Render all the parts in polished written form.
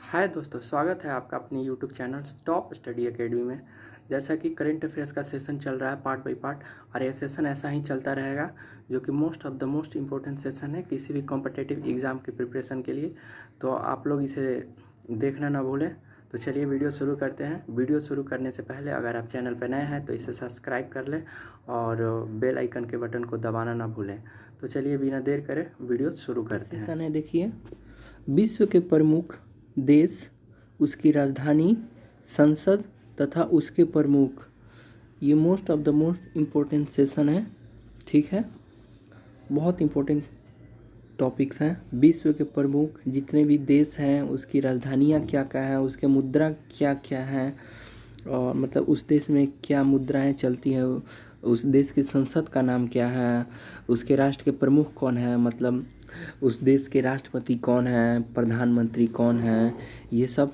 हाय दोस्तों, स्वागत है आपका अपने YouTube channel top study academy में। जैसा कि करंट अफेयर्स का सेशन चल रहा है पार्ट बाय पार्ट, और ये सेशन ऐसा ही चलता रहेगा जो कि most of the most important session है किसी भी कॉम्पिटिटिव एग्ज़ाम की प्रिपरेशन के लिए। तो आप लोग इसे देखना ना भूलें। तो चलिए वीडियो शुरू करते हैं। वीडियो शुरू करने से पहले अगर आप चैनल पर नए हैं तो इसे सब्सक्राइब कर लें और बेल आइकन के बटन को दबाना ना भूलें। तो चलिए बिना देर करे वीडियो शुरू करते हैं। सेशन है, देखिए। विश्व के प्रमुख देश, उसकी राजधानी, संसद तथा उसके प्रमुख, ये most of the most important session है। ठीक है, बहुत इम्पोर्टेंट टॉपिक्स हैं। विश्व के प्रमुख जितने भी देश हैं, उसकी राजधानियाँ क्या क्या हैं, उसके मुद्रा क्या क्या हैं, और मतलब उस देश में क्या मुद्राएं चलती हैं, उस देश की संसद का नाम क्या है, उसके राष्ट्र के प्रमुख कौन है, मतलब उस देश के राष्ट्रपति कौन है, प्रधानमंत्री कौन है, ये सब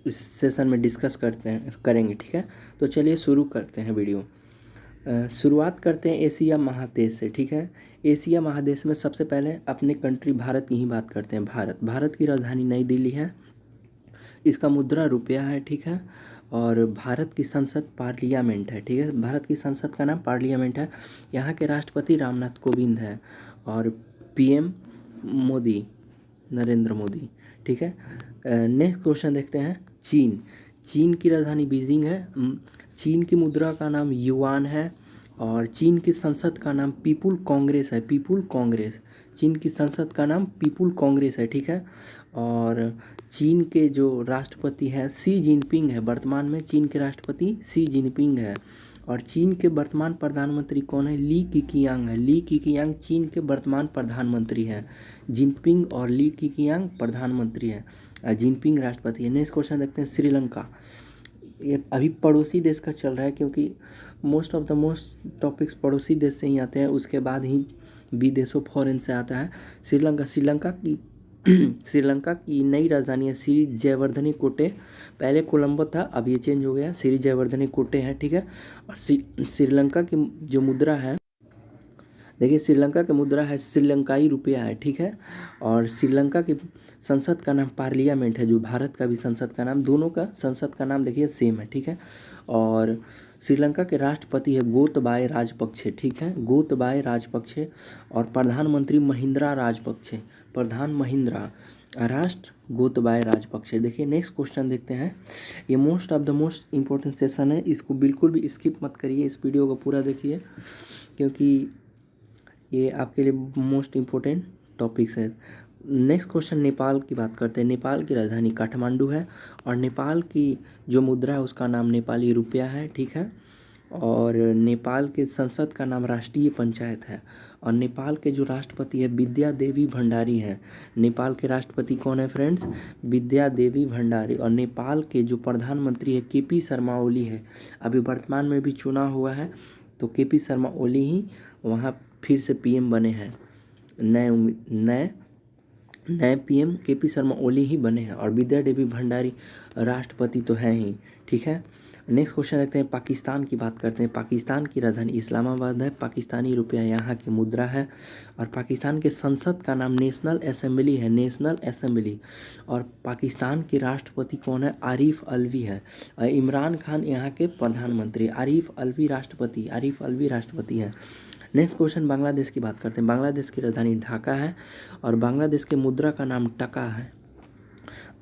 इस सेशन में डिस्कस करेंगे। ठीक है, तो चलिए शुरू करते हैं वीडियो। शुरुआत करते हैं एशिया महादेश से। ठीक है, एशिया महादेश में सबसे पहले अपने कंट्री भारत की ही बात करते हैं। भारत की राजधानी नई दिल्ली है, इसका मुद्रा रुपया है। ठीक है, और भारत की संसद पार्लियामेंट है। ठीक है, भारत की संसद का नाम पार्लियामेंट है। यहाँ के राष्ट्रपति रामनाथ कोविंद है और पीएम मोदी, नरेंद्र मोदी। ठीक है, नेक्स्ट क्वेश्चन देखते हैं। चीन की राजधानी बीजिंग है। चीन की मुद्रा का नाम युआन है और चीन की संसद का नाम पीपुल कांग्रेस है। पीपुल कांग्रेस, चीन की संसद का नाम पीपुल कांग्रेस है। ठीक है, और चीन के जो राष्ट्रपति हैं शी जिनपिंग है। वर्तमान में चीन के राष्ट्रपति शी जिनपिंग है। और चीन के वर्तमान प्रधानमंत्री कौन है? ली केकियांग है। ली केकियांग चीन के वर्तमान प्रधानमंत्री हैं। जिनपिंग और ली केकियांग प्रधानमंत्री है, जिनपिंग राष्ट्रपति है। नेक्स्ट क्वेश्चन देखते हैं। श्रीलंका, ये अभी पड़ोसी देश का चल रहा है, क्योंकि most of the most topics पड़ोसी देश से ही आते हैं, उसके बाद ही विदेशों फॉरेन से आता है। श्रीलंका की नई राजधानी है श्री जयवर्धने कोटे। पहले कोलंबो था, अब ये चेंज हो गया, श्री जयवर्धने कोटे है। ठीक है, और श्रीलंका की जो मुद्रा है, देखिए श्रीलंका की मुद्रा है श्रीलंकाई रुपया है। ठीक है, और श्रीलंका की संसद का नाम पार्लियामेंट है, जो भारत का भी संसद का नाम, दोनों का संसद का नाम देखिए सेम है। ठीक है, और श्रीलंका के राष्ट्रपति है गोतबाय राजपक्षे। ठीक है, गोतबाय राजपक्षे, और प्रधानमंत्री महिंद्रा राजपक्षे। प्रधान महिंद्रा, राष्ट्र गोतबाय राजपक्षे। देखिए नेक्स्ट क्वेश्चन देखते हैं। ये most of the most important session है, इसको बिल्कुल भी स्किप मत करिए, इस वीडियो को पूरा देखिए, क्योंकि ये आपके लिए मोस्ट इम्पोर्टेंट टॉपिक्स है। नेक्स्ट क्वेश्चन, नेपाल की बात करते हैं। नेपाल की राजधानी काठमांडू है और नेपाल की जो मुद्रा है उसका नाम नेपाली रुपया है। ठीक है, और नेपाल के संसद का नाम राष्ट्रीय पंचायत है, और नेपाल के जो राष्ट्रपति है विद्या देवी भंडारी हैं। नेपाल के राष्ट्रपति कौन है फ्रेंड्स? विद्या देवी भंडारी। और नेपाल के जो प्रधानमंत्री है केपी शर्मा ओली है, अभी वर्तमान में भी चुना हुआ है, तो केपी शर्मा ओली ही वहाँ फिर से पीएम बने हैं। नए पीएम केपी शर्मा ओली ही बने हैं, और विद्या देवी भंडारी राष्ट्रपति तो हैं ही। ठीक है, नेक्स्ट क्वेश्चन देखते हैं। पाकिस्तान की बात करते हैं। पाकिस्तान की राजधानी इस्लामाबाद है, पाकिस्तानी रुपया यहाँ की मुद्रा है, और पाकिस्तान के संसद का नाम नेशनल असेंबली है, नेशनल असेंबली। और पाकिस्तान के राष्ट्रपति कौन है? आरिफ अलवी है। इमरान खान यहाँ के प्रधानमंत्री, आरिफ अलवी राष्ट्रपति हैं। नेक्स्ट क्वेश्चन, बांग्लादेश की बात करते हैं। बांग्लादेश की राजधानी ढाका है, और बांग्लादेश के मुद्रा का नाम टका है।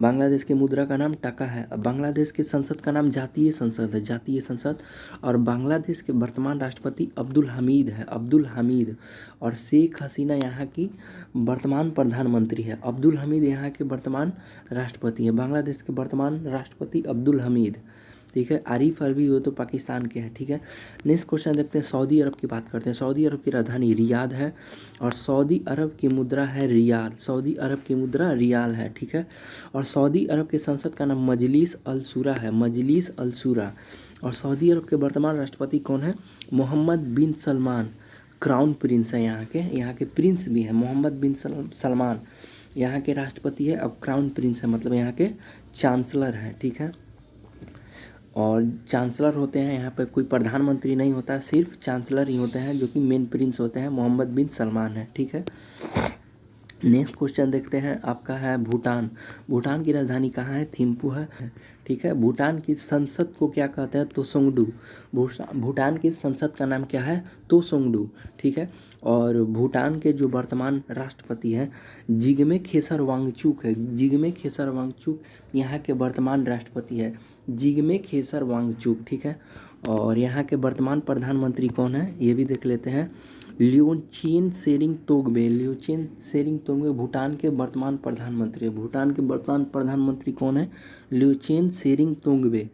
बांग्लादेश की मुद्रा का नाम टका है। बांग्लादेश के संसद का नाम जातीय संसद है, जातीय संसद। और बांग्लादेश के वर्तमान राष्ट्रपति अब्दुल हमीद है, अब्दुल हमीद। और शेख हसीना यहाँ की वर्तमान प्रधानमंत्री है। अब्दुल हमीद यहाँ के वर्तमान राष्ट्रपति हैं। बांग्लादेश के वर्तमान राष्ट्रपति अब्दुल हमीद। ठीक है, आरिफ अलवी वो तो पाकिस्तान के हैं। ठीक है, नेक्स्ट क्वेश्चन देखते हैं। सऊदी अरब की बात करते हैं। सऊदी अरब की राजधानी रियाद है, और सऊदी अरब की मुद्रा है रियाल। सऊदी अरब की मुद्रा रियाल है। ठीक है, और सऊदी अरब के संसद का नाम मजलिस अल शूरा है, मजलिस अल शूरा। और सऊदी अरब के वर्तमान राष्ट्रपति कौन है? मोहम्मद बिन सलमान, क्राउन प्रिंस है यहाँ के प्रिंस भी हैं। मोहम्मद बिन सलमान यहाँ के राष्ट्रपति है, और क्राउन प्रिंस है, मतलब यहाँ के चांसलर हैं। ठीक है, और चांसलर होते हैं यहाँ पे, कोई प्रधानमंत्री नहीं होता, सिर्फ चांसलर ही होते हैं, जो कि मेन प्रिंस होते हैं। मोहम्मद बिन सलमान है। ठीक है, नेक्स्ट क्वेश्चन देखते हैं, आपका है भूटान। भूटान की राजधानी कहाँ है? थिम्पू है, ठीक है। भूटान की संसद को क्या कहते हैं? तोसुंगडू। भूटान की संसद का नाम क्या है? तोसुंगडू, ठीक है। और भूटान के जो वर्तमान राष्ट्रपति हैं जिग्मे खेसर वांगचुक है। जिग्मे खेसर वांगचुक यहाँ के वर्तमान राष्ट्रपति है, जिग्मे खेसर वांगचुक, ठीक है। और यहाँ के वर्तमान प्रधानमंत्री कौन है ये भी देख लेते हैं। ल्योचेन सेरिंग तोगबे। ल्योचेन सेरिंग तोगबे भूटान के वर्तमान प्रधानमंत्री है। भूटान के वर्तमान प्रधानमंत्री कौन है? ल्योचेन सेरिंग तोगबे।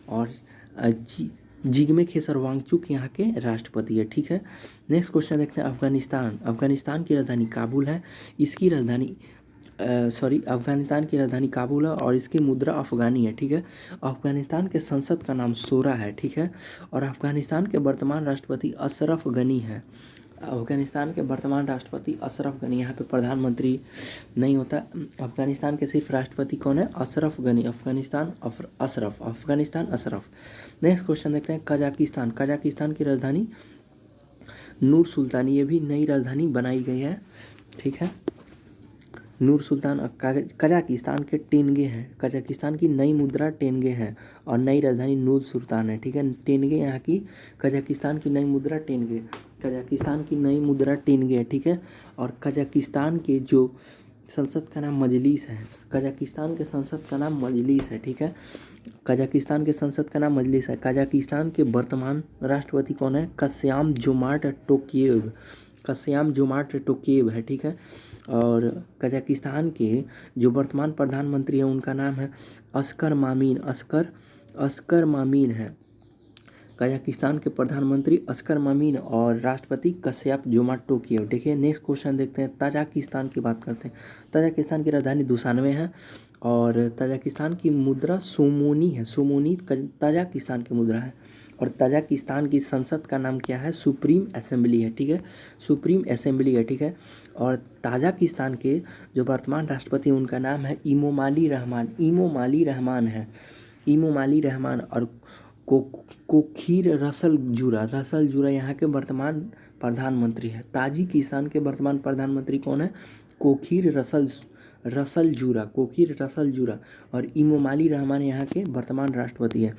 और जिग्मे खेसर वांगचुक यहाँ के राष्ट्रपति है, ठीक है। नेक्स्ट क्वेश्चन देखते हैं, अफगानिस्तान। अफगानिस्तान की राजधानी काबुल है। इसकी राजधानी अफगानिस्तान की राजधानी काबुल है और इसकी मुद्रा अफगानी है, ठीक है। अफगानिस्तान के संसद का नाम शोरा है, ठीक है। और अफगानिस्तान के वर्तमान राष्ट्रपति अशरफ गनी है। अफगानिस्तान के वर्तमान राष्ट्रपति अशरफ गनी, यहाँ पे प्रधानमंत्री नहीं होता। अफगानिस्तान के सिर्फ राष्ट्रपति कौन है? अशरफ गनी। अफगानिस्तान अशरफ। नेक्स्ट क्वेश्चन देखते हैं, कजाकिस्तान। कजाकिस्तान की राजधानी नूर सुल्तान, ये भी नई राजधानी बनाई गई है, ठीक है। नूर सुल्तान। कजाकिस्तान के टेनगे हैं। कजाकिस्तान की नई मुद्रा टेनगे है और नई राजधानी नूर सुल्तान है, ठीक है। टेनगे यहाँ की कजाकिस्तान की नई मुद्रा टेनगे। कजाकिस्तान की नई मुद्रा टेनगे है, ठीक है। और कजाकिस्तान के जो संसद का नाम मजलिस है। कजाकिस्तान के संसद का नाम मजलिस है, ठीक है। कजाकिस्तान के संसद का नाम मजलिस है। कजाकिस्तान के वर्तमान राष्ट्रपति कौन है? कास्याम जोमार्ट टोकायेव। कास्याम जोमार्ट टोकायेव है, ठीक है। और कजाकिस्तान के जो वर्तमान प्रधानमंत्री हैं उनका नाम है अस्कर मामीन। अस्कर मामीन है कजाकिस्तान के प्रधानमंत्री अस्कर मामीन और राष्ट्रपति कास्याम जोमार्ट टोकायेव। देखिए नेक्स्ट क्वेश्चन देखते हैं, तजाकिस्तान की बात करते हैं। तजाकिस्तान की राजधानी दुशान्बे है और तजाकिस्तान की मुद्रा सोमोनी है। सोमोनी तजाकिस्तान की मुद्रा है। और तजाकिस्तान की संसद का नाम क्या है? सुप्रीम असेंबली है, ठीक है। सुप्रीम असेंबली है, ठीक है। और तजाकिस्तान के जो वर्तमान राष्ट्रपति उनका नाम है इमोमाली रहमान। इमोमाली रहमान है, इमोमाली रहमान। और कोखीर रसल जुरा यहाँ के वर्तमान प्रधानमंत्री है। ताजिकिस्तान के वर्तमान प्रधानमंत्री कौन है? कोखीर रसल जुरा। और इमोमाली रहमान यहाँ के वर्तमान राष्ट्रपति है।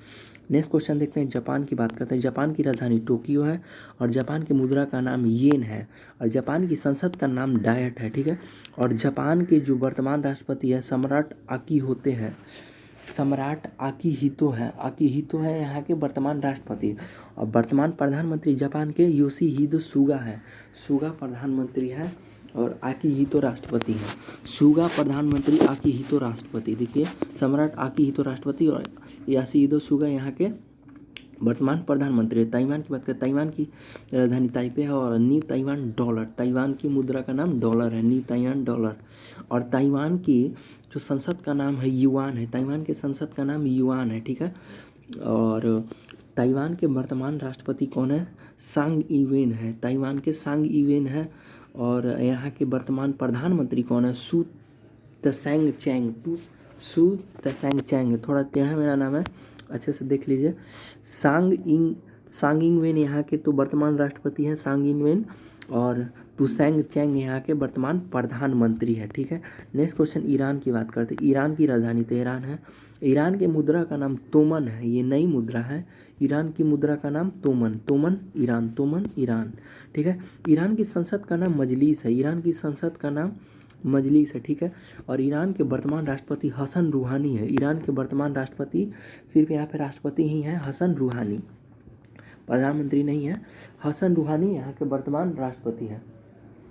नेक्स्ट क्वेश्चन देखते हैं, जापान की बात करते हैं। जापान की राजधानी टोक्यो है और जापान की मुद्रा का नाम येन है और जापान की संसद का नाम डायट है, ठीक है। और जापान के जो वर्तमान राष्ट्रपति है सम्राट आकिहितो है। सम्राट आकिहितो है यहाँ के वर्तमान राष्ट्रपति। और वर्तमान प्रधानमंत्री जापान के योशिहिदे सुगा है। सुगा प्रधानमंत्री है और आकिहितो राष्ट्रपति है। सुगा प्रधानमंत्री, आकिहितो राष्ट्रपति। देखिए सम्राट आकिहितो राष्ट्रपति और योशिहिदे सुगा यहाँ के वर्तमान प्रधानमंत्री। ताइवान की बात करें, ताइवान की राजधानी ताइपे है और न्यू ताइवान डॉलर। ताइवान की मुद्रा का नाम डॉलर है, न्यू ताइवान डॉलर। और ताइवान की जो संसद का नाम है युआन है। ताइवान के संसद का नाम युआन है, ठीक है। और ताइवान के वर्तमान राष्ट्रपति कौन है? सांग इवेन है। ताइवान के सांग इवेन है। और यहाँ के वर्तमान प्रधानमंत्री कौन है? सू त्सांग चैंग। थोड़ा टेढ़ा मेरा नाम है, अच्छे से देख लीजिए। सांग इंगवेन यहाँ के तो वर्तमान राष्ट्रपति हैं, सांग इंगवेन। और त्सांग चैंग यहाँ के वर्तमान प्रधानमंत्री है, ठीक है। नेक्स्ट क्वेश्चन, ईरान की बात करते हैं। ईरान की राजधानी तेहरान है। ईरान के मुद्रा का नाम तोमन है, ये नई मुद्रा है। ईरान की मुद्रा का नाम तोमन ईरान, ठीक है। ईरान की संसद का नाम मजलिस है। ईरान की संसद का नाम मजलिस है, ठीक है। और ईरान के वर्तमान राष्ट्रपति हसन रूहानी है। ईरान के वर्तमान राष्ट्रपति सिर्फ यहाँ पे राष्ट्रपति ही हैं, हसन रूहानी, प्रधानमंत्री नहीं है। हसन रूहानी यहाँ के वर्तमान राष्ट्रपति है।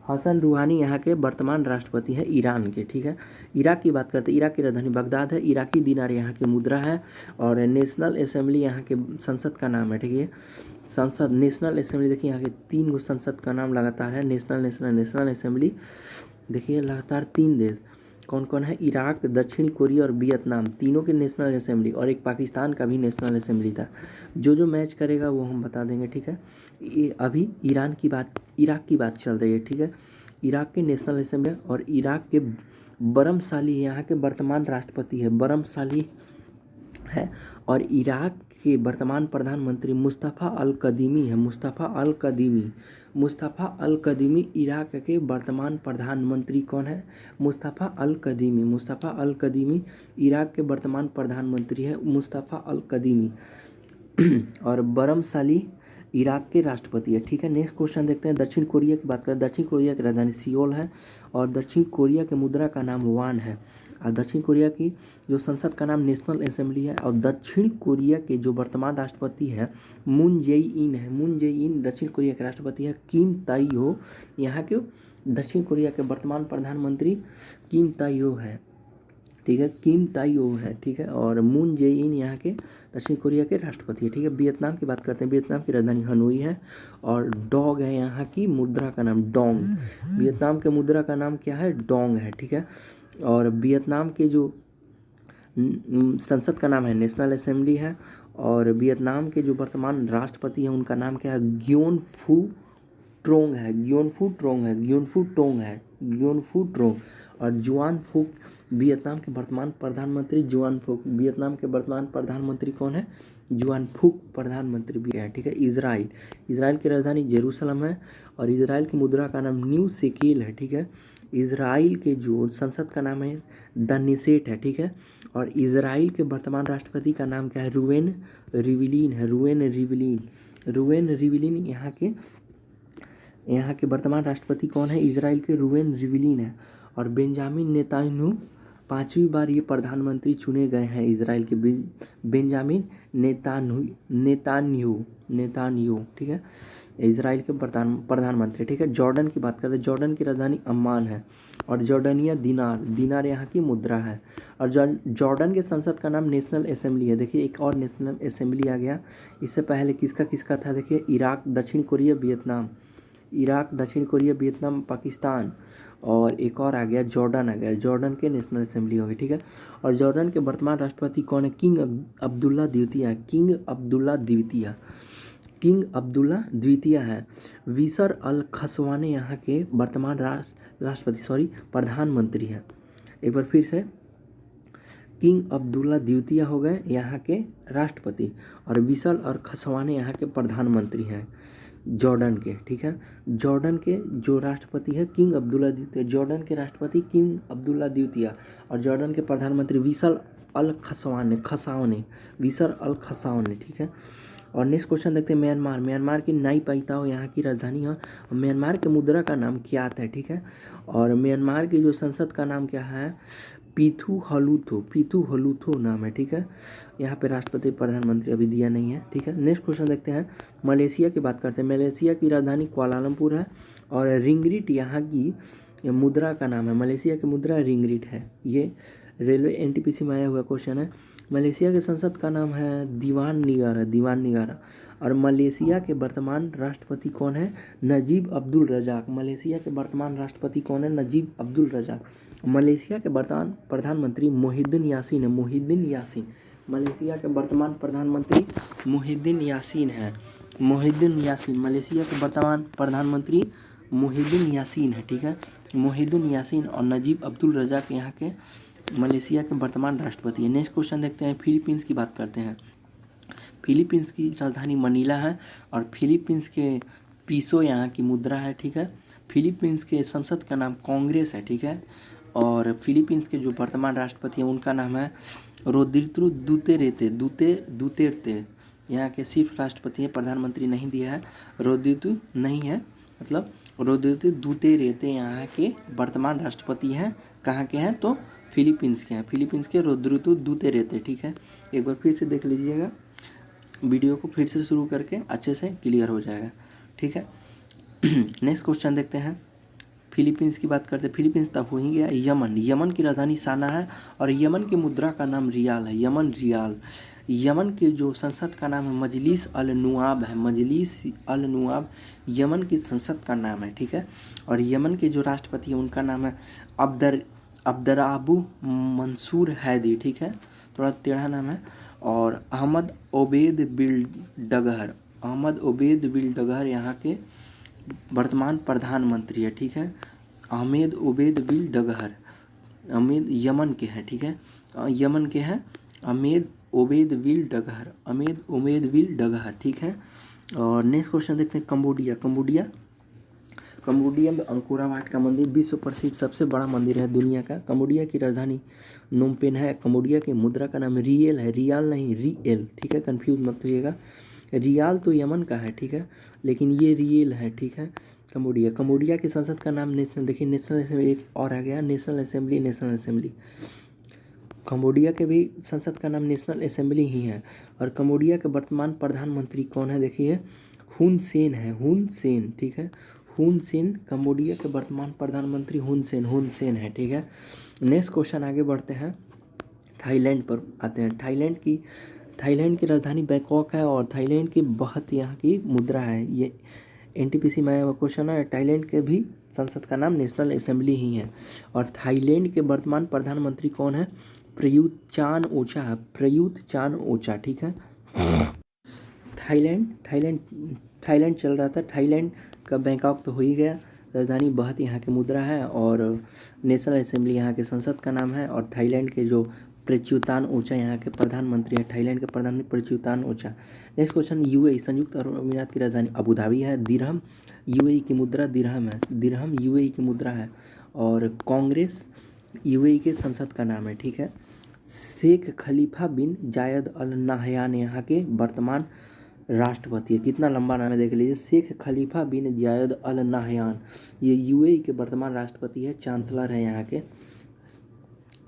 हसन रूहानी यहाँ के वर्तमान राष्ट्रपति है ईरान के, ठीक है। इराक की बात करते हैं। इराक की राजधानी बगदाद है। इराकी दिनार यहाँ की मुद्रा है। और नेशनल असेंबली यहाँ के संसद का नाम है, ठीक है। संसद नेशनल असेंबली, देखिए यहाँ के 3 संसद का नाम लगातार है, नेशनल असेंबली। देखिए लगातार 3 देश कौन कौन है? इराक, दक्षिण कोरिया और वियतनाम, तीनों के नेशनल असेंबली। और एक पाकिस्तान का भी नेशनल असेंबली था। जो मैच करेगा वो हम बता देंगे, ठीक है। ये अभी इराक की बात चल रही है, ठीक है। इराक के नेशनल असेंबली और इराक के बरमसाली यहाँ के वर्तमान राष्ट्रपति है, बरमसाली है। और इराक के वर्तमान प्रधानमंत्री मुस्तफ़ा अल कदीमी है। मुस्तफ़ा अल कदीमी, मुस्तफ़ा अल कदीमी इराक के वर्तमान प्रधानमंत्री कौन है? मुस्तफ़ा अल कदीमी, मुस्तफ़ा अल कदीमी इराक के वर्तमान प्रधानमंत्री है मुस्तफ़ा अल कदीमी। और बरम साली इराक के राष्ट्रपति है। ठीक है, नेक्स्ट क्वेश्चन देखते हैं। दक्षिण कोरिया की बात करें, दक्षिण कोरिया की राजधानी सियोल है और दक्षिण कोरिया के मुद्रा का नाम वान है। और दक्षिण कोरिया की जो संसद का नाम नेशनल असेंबली है। और दक्षिण कोरिया के जो वर्तमान राष्ट्रपति है मून जे इन है। मून जे इन दक्षिण कोरिया के राष्ट्रपति है। किम ताई हो यहाँ के दक्षिण कोरिया के वर्तमान प्रधानमंत्री किम ताई हो है। ठीक है, किम ताई हो है। ठीक है, और मून जे इन यहाँ के दक्षिण कोरिया के राष्ट्रपति है। ठीक है, वियतनाम की बात करते हैं। वियतनाम की राजधानी हनोई है और डॉग है यहाँ की मुद्रा का नाम डोंग। वियतनाम के मुद्रा का नाम क्या है? डोंग है। ठीक है, और वियतनाम के जो संसद का नाम है नेशनल असेंबली है। और वियतनाम के जो वर्तमान राष्ट्रपति हैं उनका नाम क्या है? ग्योन फू ट्रोंग है। ग्योन फू ट्रोंग है। ग्योन फू टोंग है। ग्योन फू ट्रोंग। और जुआन फूक वियतनाम के वर्तमान प्रधानमंत्री जुआन फूक। वियतनाम के वर्तमान प्रधानमंत्री कौन है? जुआन फूक प्रधानमंत्री भी है। ठीक है, इजराइल, इजराइल की राजधानी जेरूसलम है और इजराइल की मुद्रा का नाम न्यू शेकेल है। ठीक है, इजराइल के जो संसद का नाम है दन्नेसेट है। ठीक है, और इजराइल के वर्तमान राष्ट्रपति का नाम क्या है? रूवेन रिविलिन है। रूवेन रिविलिन, रूवेन रिविलिन यहाँ के वर्तमान राष्ट्रपति कौन है? इजराइल के रूवेन रिविलिन है। और बेंजामिन नेतान्याहू 5वीं बार ये प्रधानमंत्री चुने गए हैं इजराइल के। Benjamin Netanyahu. ठीक है, इजराइल के प्रधानमंत्री। ठीक है, जॉर्डन की बात करते हैं। जॉर्डन की राजधानी अम्मान है और जॉर्डनिया दिनार यहाँ की मुद्रा है। और जॉर्डन के संसद का नाम नेशनल असेंबली है। देखिए एक और नेशनल असेंबली आ गया। इससे पहले किसका था? देखिए इराक, दक्षिण कोरिया, वियतनाम। इराक, दक्षिण कोरिया, वियतनाम, पाकिस्तान और एक और आ गया जॉर्डन आ गया। जॉर्डन के नेशनल असेंबली होगी। ठीक है, और जॉर्डन के वर्तमान राष्ट्रपति कौन है? किंग अब्दुल्ला द्वितीय। किंग अब्दुल्ला द्वितीय, किंग अब्दुल्ला द्वितीय है। विसर अल खसवाने यहाँ के वर्तमान राष्ट्रपति प्रधानमंत्री है। एक बार फिर से, किंग अब्दुल्ला द्वितीय हो गए यहाँ के राष्ट्रपति और विसल और खसवाने यहाँ के प्रधानमंत्री हैं जॉर्डन के। ठीक है, जॉर्डन के जो राष्ट्रपति है किंग अब्दुल्ला द्वितीय। जॉर्डन के राष्ट्रपति किंग अब्दुल्ला द्वितीय और जॉर्डन के प्रधानमंत्री विसल अल खसावने, विसल अल खसावने। ठीक है, और नेक्स्ट क्वेश्चन देखते हैं। म्यांमार, म्यांमार की नाई पाइताओ यहाँ की राजधानी है। म्यांमार के मुद्रा का नाम क्यात है। ठीक है, और म्यांमार की जो संसद का नाम क्या है? पीथू हलूथो नाम है। ठीक है, यहाँ पे राष्ट्रपति प्रधानमंत्री अभी दिया नहीं है। ठीक है, नेक्स्ट क्वेश्चन देखते हैं। मलेशिया की बात करते हैं। मलेशिया की राजधानी कुआलालंपुर है और रिंगरिट यहाँ की मुद्रा का नाम है। मलेशिया की मुद्रा रिंगरिट है। ये रेलवे एनटीपीसी में आया हुआ क्वेश्चन है। मलेशिया के संसद का नाम है दीवान निगारा। और मलेशिया के वर्तमान राष्ट्रपति कौन है? नजीब अब्दुल रजाक। मलेशिया के वर्तमान राष्ट्रपति कौन है? नजीब अब्दुल रजाक। मलेशिया के वर्तमान प्रधानमंत्री मोहिद्दीन यासीन है। मोहिद्दीन यासीन, मलेशिया के वर्तमान प्रधानमंत्री मोहिद्दीन यासीन है। मोहिद्दीन यासीन, मलेशिया के वर्तमान प्रधानमंत्री मोहिद्दीन यासीन है। ठीक है, मोहिद्दीन यासीन और नजीब अब्दुल रजाक यहाँ के मलेशिया के वर्तमान राष्ट्रपति है। नेक्स्ट क्वेश्चन देखते हैं। फिलीपींस की बात करते हैं। फिलीपींस की राजधानी मनीला है और फिलीपींस के पीसो यहाँ की मुद्रा है। ठीक है, फिलीपींस के संसद का नाम कांग्रेस है। ठीक है, और फिलीपींस के जो वर्तमान राष्ट्रपति हैं उनका नाम है रोद्रिगो दुतेर्ते। यहाँ के सिर्फ राष्ट्रपति हैं, प्रधानमंत्री नहीं दिया है। रोद्रिगो नहीं है, मतलब रोद्रिगो दुतेर्ते यहाँ के वर्तमान राष्ट्रपति हैं। कहाँ के हैं? तो फिलीपींस के हैं। फिलीपींस के रोद्रिगो दुतेर्ते। ठीक है, एक बार फिर से देख लीजिएगा, वीडियो को फिर से शुरू करके अच्छे से क्लियर हो जाएगा। ठीक है, नेक्स्ट क्वेश्चन देखते हैं। फिलीपींस की बात करते हैं। फिलीपींस तब हो ही गया। यमन, यमन की राजधानी साना है और यमन की मुद्रा का नाम रियाल है। यमन रियाल। यमन के जो संसद का नाम है मजलिस अल नुआब है। मजलिस अल नुआब यमन की संसद का नाम है। ठीक है, और यमन के जो राष्ट्रपति हैं उनका नाम है अब्दराबू मंसूर हैदी। ठीक है, थोड़ा टेढ़ा नाम है। और अहमद ओबेद बिल डगर यहाँ के वर्तमान प्रधानमंत्री है। ठीक है, अहमद ओबेद बिल डगर, अहमद यमन के हैं। ठीक है, यमन के हैं अहमद उमेदविल डगहर, उमेदविल डगहर, ठीक है। और नेक्स्ट क्वेश्चन देखते हैं कंबोडिया में अंकोरा वाट का मंदिर विश्व प्रसिद्ध सबसे बड़ा मंदिर है दुनिया का। कंबोडिया की राजधानी नोमपेन है। कंबोडिया की मुद्रा का नाम रियल है, रियाल नहीं रियल, ठीक है, कंफ्यूज मत होइएगा। रियाल तो यमन का है, ठीक है, लेकिन ये रियल है, ठीक है। कंबोडिया की संसद का नाम नेशनल, देखिए नेशनल असेंबली एक और आ गया, नेशनल असेंबली। कंबोडिया के भी संसद का नाम नेशनल असेंबली ही है। और कंबोडिया के वर्तमान प्रधानमंत्री कौन है, देखिए हुन सेन है, हुन सेन, ठीक है, हुन सेन। कंबोडिया के वर्तमान प्रधानमंत्री हुन सेन है, ठीक है। नेक्स्ट क्वेश्चन आगे बढ़ते हैं, थाईलैंड पर आते हैं। थाईलैंड की राजधानी बैंकॉक है और थाईलैंड की बहुत यहाँ की मुद्रा है। ये एनटीपीसी में क्वेश्चन है। थाईलैंड के भी संसद का नाम नेशनल असेंबली ही है। और थाईलैंड के वर्तमान प्रधानमंत्री कौन है, प्रयुत चान ओचा, ठीक है। थाईलैंड चल रहा था। थाईलैंड का बैंकॉक तो हो ही गया। राजधानी बहुत यहाँ की मुद्रा है और नेशनल असेंबली यहाँ के संसद का नाम है। और थाईलैंड के जो प्रच्युतान ओचा यहाँ के प्रधानमंत्री है, थाईलैंड के प्रधानमंत्री प्रच्युतान ओचा। नेक्स्ट क्वेश्चन, यूएई संयुक्त अरब अमीरात की राजधानी अबू धाबी है। दिरहम यूएई की मुद्रा दिरहम है, दिरहम यूएई की मुद्रा है। और कांग्रेस यूएई के संसद का नाम है, ठीक है। शेख खलीफा बिन जायद अल नाहयान यहाँ के वर्तमान राष्ट्रपति है। कितना लंबा नाम है देख लीजिए, शेख खलीफा बिन जायद अल नाहयान, ये यूएई के वर्तमान राष्ट्रपति है, चांसलर है यहाँ के,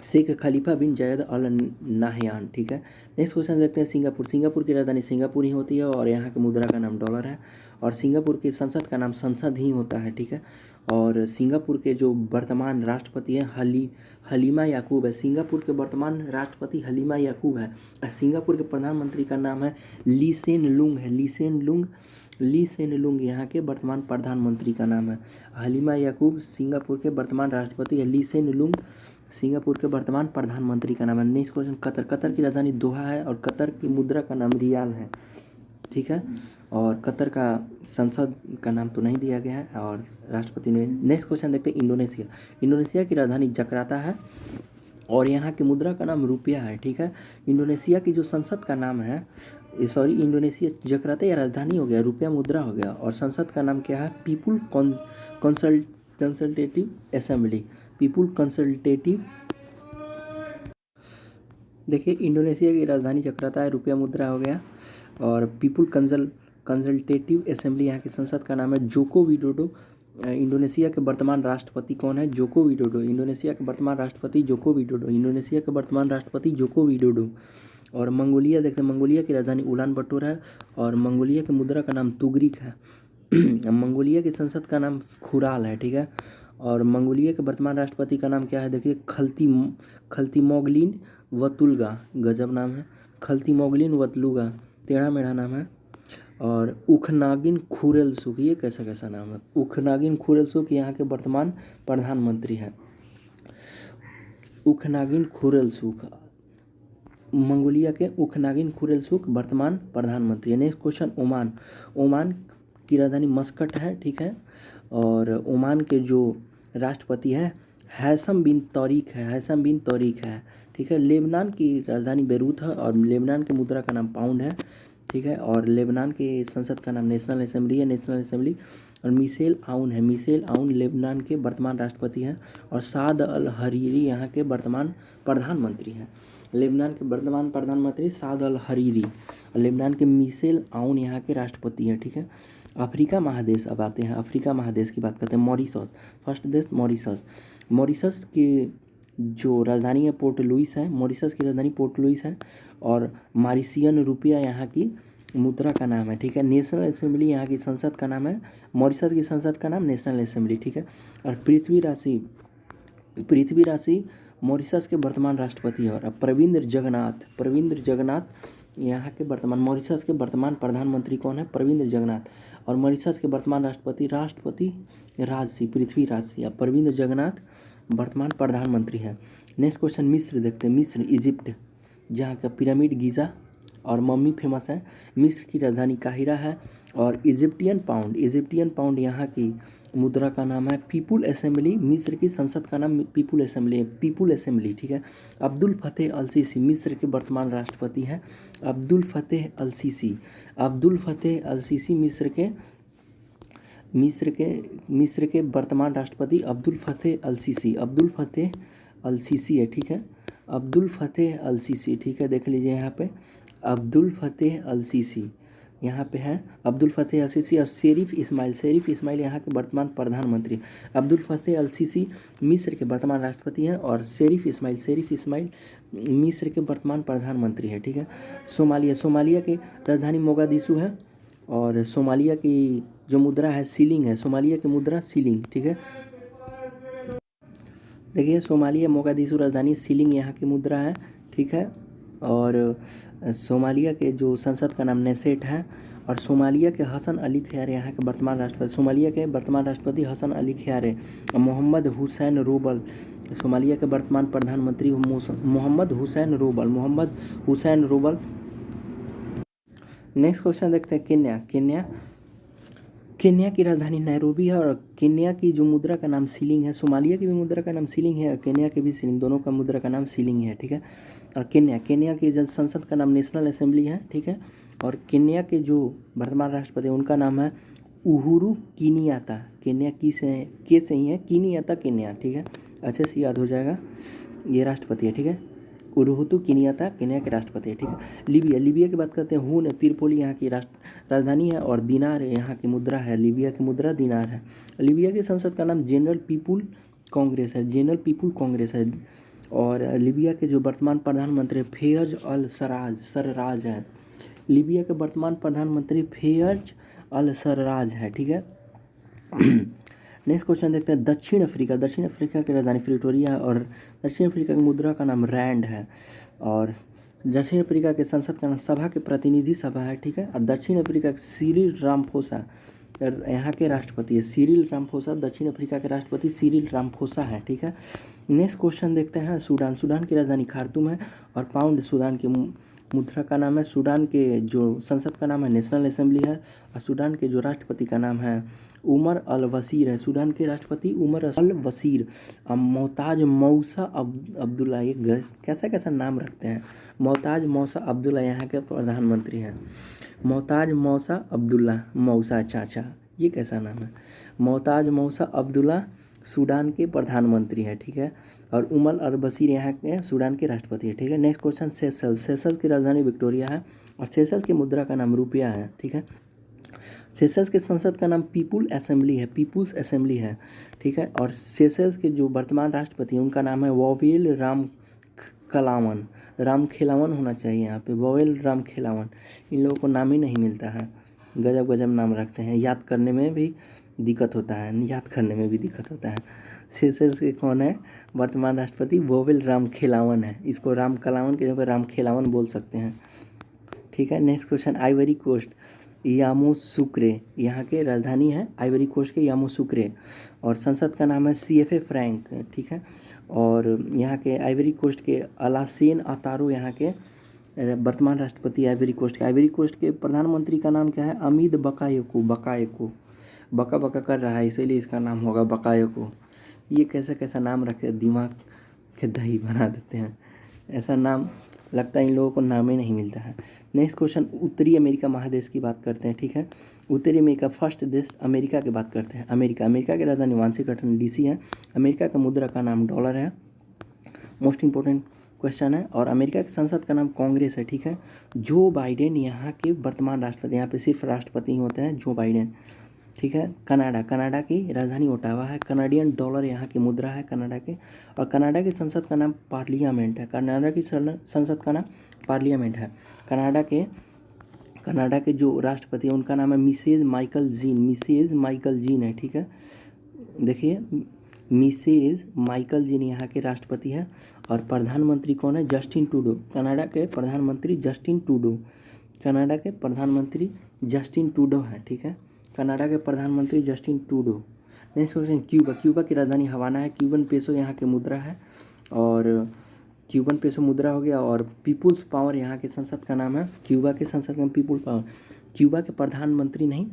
शेख खलीफा बिन जायद अल नाहयान, ठीक है। नेक्स्ट क्वेश्चन देखते हैं, सिंगापुर की राजधानी सिंगापुर ही होती है और यहाँ की मुद्रा का नाम डॉलर है। और सिंगापुर की संसद का नाम संसद ही होता है, ठीक है। और सिंगापुर के जो वर्तमान राष्ट्रपति हैं हलीमा याकूब है। सिंगापुर के वर्तमान राष्ट्रपति हलीमा याकूब है। और सिंगापुर के प्रधानमंत्री का नाम है ली सेन लुंग यहाँ के वर्तमान प्रधानमंत्री का नाम है। हलीमा याकूब सिंगापुर के वर्तमान राष्ट्रपति है। ली सेन लुंग सिंगापुर के वर्तमान प्रधानमंत्री का नाम है। नेक्स्ट क्वेश्चन, कतर की राजधानी दोहा है और कतर की मुद्रा का नाम रियाल है, ठीक है। और कतर का संसद का नाम तो नहीं दिया गया है और राष्ट्रपति ने। नेक्स्ट क्वेश्चन देखते हैं, इंडोनेशिया की राजधानी जकार्ता है और यहाँ की मुद्रा का नाम रुपया है, ठीक है। इंडोनेशिया की जो संसद का नाम है, इंडोनेशिया जकार्ता या राजधानी हो गया, रुपया मुद्रा हो गया। और संसद का नाम क्या है, people consultative assembly, people consultative. देखिए इंडोनेशिया की राजधानी जकार्ता है, रुपया मुद्रा हो गया। और पीपुल कंसल्टेटिव असेंबली यहाँ की संसद का नाम है। जोको विडोडो इंडोनेशिया के वर्तमान राष्ट्रपति कौन है, जोको विडोडो, इंडोनेशिया के वर्तमान राष्ट्रपति जोको विडोडो। और मंगोलिया देखते हैं, मंगोलिया की राजधानी उलान बटोर है और मंगोलिया की मुद्रा का नाम तुगरिक है। मंगोलिया की संसद का नाम खुराल है, ठीक है। और मंगोलिया के वर्तमान राष्ट्रपति का नाम क्या है, देखिए खल्तीमोगलिन वतुल्गा, गजब नाम है, खल्तीमोगलिन वतलुगा, टेढ़ा मेढ़ा नाम है। और उखनागिन खुरेलसुख, ये कैसा नाम है, उखनागिन खुरेलसुख यहाँ के वर्तमान प्रधानमंत्री है। उखनागिन खुरेलसुख मंगोलिया के उखनागिन खुरेलसुख वर्तमान प्रधानमंत्री है। नेक्स्ट क्वेश्चन, ओमान की राजधानी मस्कट है, ठीक है। और ओमान के जो राष्ट्रपति है हैसम बिन तौरीक है, ठीक है। लेबनान की राजधानी बेरूत है और लेबनान की मुद्रा का नाम पाउंड है, ठीक है। और लेबनान के संसद का नाम नेशनल असेंबली। और मिशेल आउन लेबनान के वर्तमान राष्ट्रपति हैं। और साद अल हरीरी यहाँ के वर्तमान प्रधानमंत्री हैं। लेबनान के वर्तमान प्रधानमंत्री साद अल हरीरी, लेबनान के मिशेल आउन यहाँ के राष्ट्रपति हैं, ठीक है। अफ्रीका महादेश, अब आते हैं अफ्रीका महादेश की बात करते हैं। मॉरिशस, फर्स्ट देश मॉरिशस की जो राजधानी है पोर्ट लुइस है, मॉरिशस की राजधानी पोर्ट लुइस है। और मॉरिशियन रुपया यहाँ की मुद्रा का नाम है, ठीक है। नेशनल असेंबली यहाँ की संसद का नाम है, मॉरिशस की संसद का नाम नेशनल असेंबली, ठीक है। और पृथ्वी राशि मॉरिशस के वर्तमान राष्ट्रपति है। और प्रविंद्र जगन्नाथ यहाँ के वर्तमान, मॉरिशस के वर्तमान प्रधानमंत्री कौन है, प्रविंद्र जगन्नाथ। और मॉरिशस के वर्तमान राष्ट्रपति राजसी, पृथ्वी राजसी या प्रविंद्र जगन्नाथ वर्तमान प्रधानमंत्री है। नेक्स्ट क्वेश्चन, मिस्र देखते हैं, मिस्र इजिप्ट जहाँ का पिरामिड गीज़ा और मम्मी फेमस है। मिस्र की राजधानी काहिरा है। और इजिप्टियन पाउंड यहाँ की मुद्रा का नाम है पीपुल असेंबली। मिस्र की संसद का नाम पीपुल असेंबली है, पीपुल असेंबली, ठीक है। अब्दुल फतेह अल सीसी मिस्र के वर्तमान राष्ट्रपति हैं। अब्दुल फतेह अल सीसी, अब्दुल फतेह अल सीसी मिस्र के वर्तमान राष्ट्रपति अब्दुल फतेह अल सीसी, अब्दुल फतेह अल सीसी है, ठीक है। अब्दुल फतेह अल सीसी, ठीक है, देख लीजिए यहाँ पे अब्दुल फतेह अल सीसी यहाँ पे है अब्दुल फतेह अल सीसी। और शेरिफ इस्माइल यहाँ के वर्तमान प्रधानमंत्री। अब्दुल फतेह अल सीसी मिस्र के वर्तमान राष्ट्रपति हैं और शेरिफ इस्माइल मिस्र के वर्तमान प्रधानमंत्री है, ठीक है। सोमालिया की राजधानी मोगादिशु है और सोमालिया की जो मुद्रा है सीलिंग है, सोमालिया की मुद्रा सीलिंग, ठीक है। देखिए सोमालिया मोगादिशु राजधानी सीलिंग यहाँ की मुद्रा है, ठीक है। और सोमालिया के जो संसद का नाम नेसेट है और सोमालिया के हसन अली ख्यारे यहाँ के वर्तमान राष्ट्रपति। सोमालिया के वर्तमान राष्ट्रपति Hassan Ali Khaire. Mohamed Hussein Roble Somalia के वर्तमान प्रधानमंत्री Mohamed Hussein Roble. Next question देखते हैं केन्या की राजधानी नैरोबी है और केन्या की जो मुद्रा का नाम सीलिंग है। सोमालिया की भी मुद्रा का नाम सीलिंग है और केन्या की भी सीलिंग, दोनों का मुद्रा का नाम सीलिंग है, ठीक है। और केन्या की जन संसद का नाम नेशनल असेंबली है, ठीक है। और केन्या के जो वर्तमान राष्ट्रपति हैं उनका नाम है उहुरु केनियात्ता। केन्या के से ही है केनियात्ता केन्या, ठीक है, अच्छे से याद हो जाएगा। ये राष्ट्रपति है, ठीक है। उरुहुतु केनियात्ता केन्या के राष्ट्रपति है, ठीक है। लीबिया की बात करते हैं। हून त्रिपोली यहाँ की राजधानी है और दिनार यहाँ की मुद्रा है। लीबिया की मुद्रा दिनार है। लीबिया की संसद का नाम जनरल पीपुल कांग्रेस है। और लीबिया के जो वर्तमान प्रधानमंत्री फैयज अल सरराज है। लीबिया के वर्तमान प्रधानमंत्री फैयज अल सरराज है, ठीक है। नेक्स्ट क्वेश्चन देखते हैं दक्षिण अफ्रीका की राजधानी प्रिटोरिया और दक्षिण अफ्रीका की मुद्रा का नाम रैंड है। और दक्षिण अफ्रीका के संसद का नाम सभा के प्रतिनिधि सभा है, ठीक है। और दक्षिण अफ्रीका के सिरिल रामफोसा यहाँ के राष्ट्रपति है। सिरिल रामफोसा दक्षिण अफ्रीका के राष्ट्रपति सिरिल रामफोसा है, ठीक है। नेक्स्ट क्वेश्चन देखते हैं सूडान की राजधानी खार्तूम है और पाउंड सूडान की मुद्रा का नाम है। सूडान के जो संसद का नाम है नेशनल असेंबली है और सूडान के जो राष्ट्रपति का नाम है उमर अल वसीर है। सूडान के राष्ट्रपति उमर अल वसीर। मोहताज मौसा अब्दुल्ला, ये कैसा नाम रखते हैं। मोहताज मौसा अब्दुल्ला यहाँ के प्रधानमंत्री हैं। मोहताज मौसा अब्दुल्ला अच्छा, ये कैसा नाम है। मोहताज मौसा अब्दुल्ला सूडान के प्रधानमंत्री है, ठीक है। और उमर अल बशीर यहाँ के सूडान के राष्ट्रपति है, ठीक है। नेक्स्ट क्वेश्चन सेशल्स की राजधानी विक्टोरिया है और सेशल्स की मुद्रा का नाम रुपया है, ठीक है। सेशल्स के संसद का नाम पीपुल्स असेंबली है, ठीक है। और सेशल्स के जो वर्तमान राष्ट्रपति हैं उनका नाम है वोवेल राम खेलावन होना चाहिए यहाँ पे, वोवेल राम खेलावन। इन लोगों को नाम ही नहीं मिलता है, गजब नाम रखते हैं, याद करने में भी दिक्कत होता है। सेशल्स के कौन है वर्तमान राष्ट्रपति, वोवेल राम खेलावन है। इसको राम कलावन के जगह राम खेलावन बोल सकते हैं, ठीक है। नेक्स्ट क्वेश्चन आइवरी कोस्ट यामोसुक्रे यहाँ के राजधानी है आइवरी कोस्ट के यामोसुक्रे और संसद का नाम है CFA फ्रैंक, ठीक है। और यहाँ के आइवरी कोस्ट के अलासेन अतारो यहाँ के वर्तमान राष्ट्रपति आइवरी कोस्ट के प्रधानमंत्री का नाम क्या है अमीद बकायको बका कर रहा है इसीलिए इसका नाम होगा बकायको। ये कैसा नाम रखते हैं, दिमाग के दही बना देते हैं, ऐसा नाम लगता है इन लोगों को नाम ही नहीं मिलता है। नेक्स्ट क्वेश्चन उत्तरी अमेरिका महादेश की बात करते हैं, ठीक है। उत्तरी अमेरिका फर्स्ट देश अमेरिका की बात करते हैं। अमेरिका की राजधानी वाशिंगटन DC है। अमेरिका का मुद्रा का नाम डॉलर है, मोस्ट इंपॉर्टेंट क्वेश्चन है। और अमेरिका की संसद का नाम कांग्रेस है, ठीक है। जो बाइडेन यहाँ के वर्तमान राष्ट्रपति, यहाँ पे सिर्फ राष्ट्रपति ही होते हैं, जो बाइडेन, ठीक है। कनाडा की राजधानी ओटावा है। कनाडियन डॉलर यहाँ की मुद्रा है कनाडा के। और कनाडा की संसद का नाम पार्लियामेंट है। कनाडा की संसद का नाम पार्लियामेंट है। कनाडा के जो राष्ट्रपति है उनका नाम है मिसेज माइकल जीन है, ठीक है। देखिए मिसेज माइकल जीन यहाँ के राष्ट्रपति है। और प्रधानमंत्री कौन है, जस्टिन ट्रूडो। कनाडा के प्रधानमंत्री जस्टिन ट्रूडो है, ठीक है। कनाडा के प्रधानमंत्री Justin Trudeau. Next question Cuba की राजधानी हवाना है। क्यूबन पेसो यहाँ के मुद्रा है और क्यूबन पेसो मुद्रा हो गया। और पीपुल्स पावर यहाँ के संसद का नाम है, क्यूबा के संसद का नाम पीपुल पावर। क्यूबा के प्रधानमंत्री नहीं,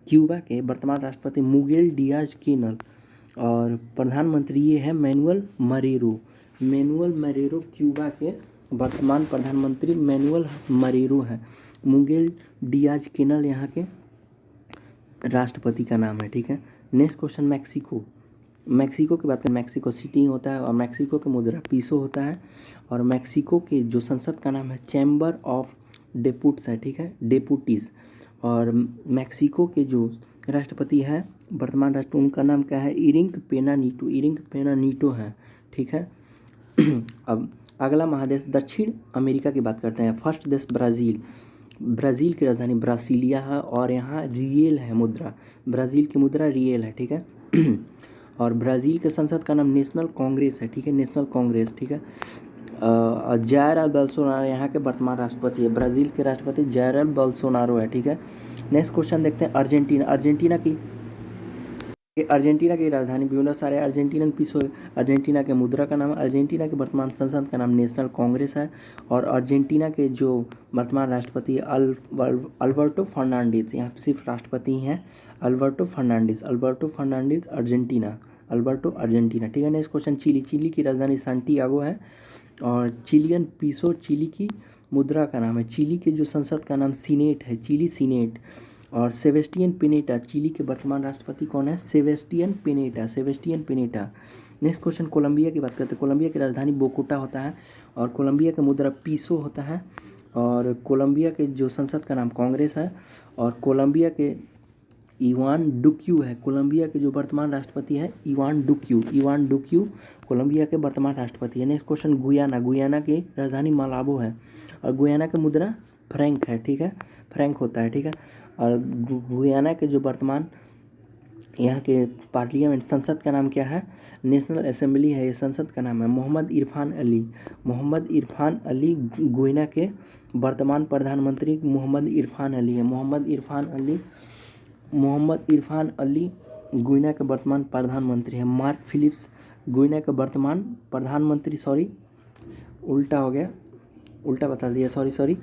क्यूबा के वर्तमान राष्ट्रपति मिगेल डियाज कैनल, और प्रधानमंत्री ये है मैनुअल मरेरो। मैनुअल मरेरो क्यूबा के वर्तमान प्रधानमंत्री मैनुअल मरेरो है। मिगेल डियाज कैनल यहाँ के राष्ट्रपति का नाम है, ठीक है। Next question, Mexico. मैक्सिको की बात करें, मैक्सिको सिटी होता है और मैक्सिको का मुद्रा पीसो होता है, और मैक्सिको के जो संसद का नाम है चैम्बर ऑफ डेपुट्स है, ठीक है, डेपुटीज। और मैक्सिको के जो राष्ट्रपति है वर्तमान राष्ट्र, उनका नाम क्या है, इरिंक पेना नीटो, इरिंक पेना नीटो है, ठीक है। अब अगला महादेश दक्षिण अमेरिका की बात करते हैं। फर्स्ट देश ब्राज़ील। ब्राज़ील की राजधानी ब्रासिलिया है और यहाँ रियल है मुद्रा, ब्राज़ील की मुद्रा रियल है, ठीक है। और ब्राज़ील के संसद का नाम नेशनल कांग्रेस है, ठीक है, नेशनल कांग्रेस, ठीक है। जायर बोल्सोनारो यहाँ के वर्तमान राष्ट्रपति है, ब्राज़ील के राष्ट्रपति जायर बोल्सोनारो है, ठीक है। नेक्स्ट क्वेश्चन देखते हैं, अर्जेंटीना। अर्जेंटीना की राजधानी ब्यूनस आयर्स, अर्जेंटीनन पीसो। अर्जेंटीना के मुद्रा का नाम, अर्जेंटीना के वर्तमान संसद का नाम नेशनल कांग्रेस है, और अर्जेंटीना के जो वर्तमान राष्ट्रपति अल्बर्टो फर्नांडिस, यहाँ सिर्फ राष्ट्रपति हैं Alberto Fernandez Argentina, Alberto Argentina, ठीक है। नेक्स्ट क्वेश्चन, चिली की राजधानी सैंटियागो है, और चिलियन पीसो चिली की मुद्रा का नाम है। चिली के जो संसद का नाम सीनेट है, चिली सीनेट। और सेबेस्टियन पिनेटा, चिली के वर्तमान राष्ट्रपति कौन है, सेबेस्टियन पिनेटा। नेक्स्ट क्वेश्चन, कोलंबिया की बात करते हैं। कोलंबिया की राजधानी बोगोटा होता है, और कोलंबिया का मुद्रा पीसो होता है, और कोलंबिया के जो संसद का नाम कांग्रेस है, और कोलंबिया के इवान डुक्यू है, कोलंबिया के जो वर्तमान राष्ट्रपति है इवान डुक्यू कोलंबिया के वर्तमान राष्ट्रपति है। नेक्स्ट क्वेश्चन, गुयाना की राजधानी मालाबो है, और गुयाना का मुद्रा फ्रैंक है, ठीक है, फ्रैंक होता है, ठीक है। और गुयाना के जो वर्तमान यहाँ के पार्लियामेंट संसद का नाम क्या है, नेशनल असेंबली है, ये संसद का नाम है। मोहम्मद इरफान अली गुयाना के वर्तमान प्रधानमंत्री मोहम्मद इरफान अली है। मोहम्मद इरफान अली गुयाना के वर्तमान प्रधानमंत्री है। मार्क फिलिप्स गुयाना के वर्तमान प्रधानमंत्री, उल्टा बता दिया, सॉरी।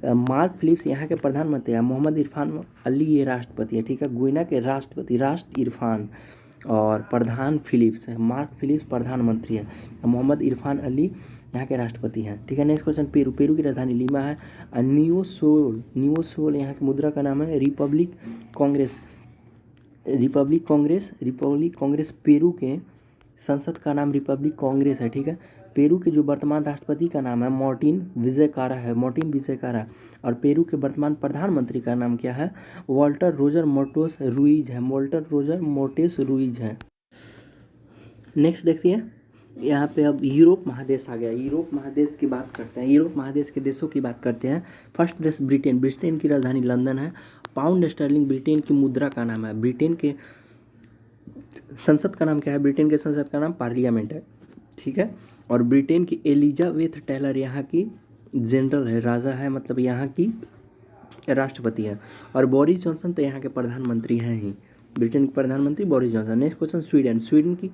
मार्क फिलिप्स यहाँ के प्रधानमंत्री है, मोहम्मद इरफान अली ये राष्ट्रपति है, ठीक है। गुयाना के राष्ट्रपति इरफान और प्रधान फिलिप्स है, मार्क फिलिप्स प्रधानमंत्री है, मोहम्मद इरफान अली यहाँ के राष्ट्रपति हैं, ठीक है। नेक्स्ट क्वेश्चन, पेरू की राजधानी लीमा है। न्यू सोल यहाँ की मुद्रा का नाम है रिपब्लिक कांग्रेस। पेरू के संसद का नाम रिपब्लिक कांग्रेस है, ठीक है। पेरू के जो वर्तमान राष्ट्रपति का नाम है मार्टिन विजयकारा, और पेरू के वर्तमान प्रधानमंत्री का नाम क्या है, वाल्टर रोजर मोटेस रुइज है। नेक्स्ट देखिए, यहाँ पे अब यूरोप महादेश आ गया। यूरोप महादेश की बात करते हैं, यूरोप महादेश के देशों की बात करते हैं। फर्स्ट देश ब्रिटेन की राजधानी लंदन है। पाउंड स्टर्लिंग ब्रिटेन की मुद्रा का नाम है। ब्रिटेन के संसद का नाम क्या है, ब्रिटेन के संसद का नाम पार्लियामेंट है, ठीक है। और ब्रिटेन की एलिजाबेथ टेलर यहाँ की जनरल है, राजा है, मतलब यहाँ की राष्ट्रपति है। और बोरिस जॉनसन तो यहाँ के प्रधानमंत्री हैं ही, ब्रिटेन के प्रधानमंत्री Boris Johnson. Next question, Sweden की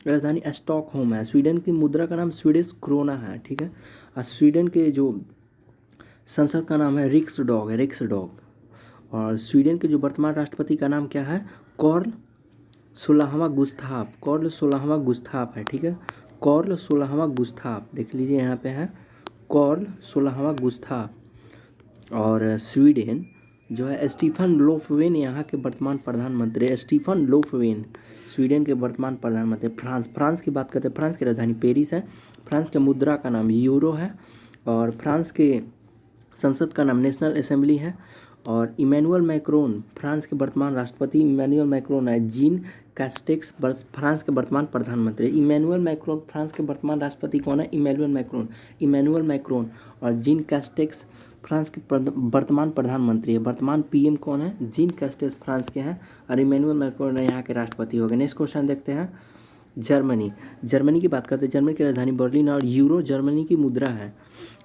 राजधानी स्टॉकहोम है। स्वीडन की मुद्रा का नाम स्वीडिश क्रोना है, ठीक है। और स्वीडन के जो संसद का नाम है रिक्सडॉग। और स्वीडन के जो वर्तमान राष्ट्रपति का नाम क्या है, कार्ल 16वां गुस्ताफ है, ठीक है। कार्ल 16वां गुस्ताफ, देख लीजिए यहाँ पे है कार्ल 16वां गुस्ताफ। और स्वीडन जो है स्टीफन लोफवेन यहाँ के वर्तमान प्रधानमंत्री, स्टीफन लोफवेन स्वीडन के वर्तमान प्रधानमंत्री। फ्रांस की बात करते हैं। फ्रांस की राजधानी पेरिस है। फ्रांस के मुद्रा का नाम यूरो है, और फ्रांस के संसद का नाम नेशनल असेंबली है। और इमैनुअल मैक्रोन फ्रांस के वर्तमान राष्ट्रपति इमैनुअल मैक्रोन है। जीन कैस्टेक्स फ्रांस के वर्तमान प्रधानमंत्री। इमैनुअल मैक्रोन फ्रांस के वर्तमान राष्ट्रपति कौन है, इमैनुअल मैक्रोन। और जीन कैस्टेक्स फ्रांस के वर्तमान प्रधानमंत्री है। वर्तमान पीएम कौन है, जीन कैस्टेक्स फ्रांस के हैं, और इमैनुअल मैक्रोन यहाँ के राष्ट्रपति हो गए। नेक्स्ट क्वेश्चन देखते हैं, जर्मनी की बात करते हैं। जर्मनी की राजधानी बर्लिन, और यूरो जर्मनी की मुद्रा है।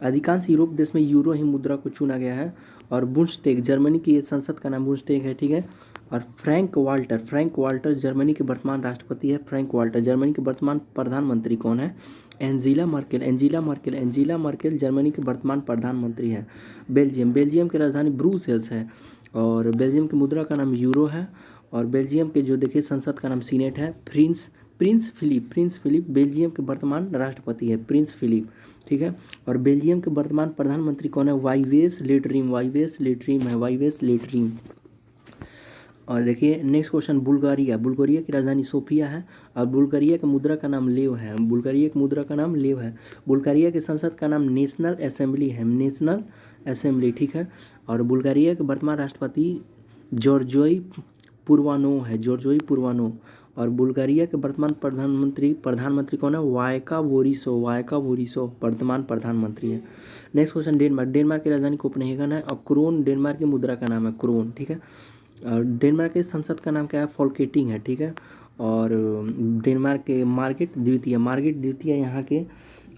अधिकांश यूरोप देश में यूरो ही मुद्रा को चुना गया है। और बुंडस्टैग जर्मनी की संसद का नाम बुंडस्टैग है, ठीक है। और फ्रैंक वाल्टर जर्मनी के वर्तमान राष्ट्रपति है। फ्रैंक वाल्टर जर्मनी के वर्तमान प्रधानमंत्री कौन है, एंजेला मर्केल जर्मनी के वर्तमान प्रधानमंत्री है। बेल्जियम की राजधानी ब्रुसेल्स है। और बेल्जियम की मुद्रा का नाम यूरो है। और बेल्जियम के जो देखिए संसद का नाम सीनेट है। प्रिंस फिलिप बेल्जियम के वर्तमान राष्ट्रपति है, प्रिंस फिलिप, ठीक है। और बेल्जियम के वर्तमान प्रधानमंत्री कौन है? वाइवेस लेटरीम। और देखिए नेक्स्ट क्वेश्चन, बुल्गारिया की राजधानी सोफिया है और बुल्गारिया की मुद्रा का नाम लेव है। बुल्गारिया के संसद का नाम नेशनल असेंबली, ठीक है। और बुल्गारिया के वर्तमान राष्ट्रपति जॉर्जोई पुरवानो। और बुल्गारिया के वर्तमान प्रधानमंत्री कौन है? वायका बोरिसो वर्तमान प्रधानमंत्री है। नेक्स्ट क्वेश्चन, डेनमार्क की राजधानी कोपेनहेगन है और क्रोन डेनमार्क की मुद्रा का नाम है, क्रोन, ठीक है। और डेनमार्क के संसद का नाम क्या है? फॉल्केटिंग है, ठीक है। और डेनमार्क के मार्गरेट द्वितीय यहाँ के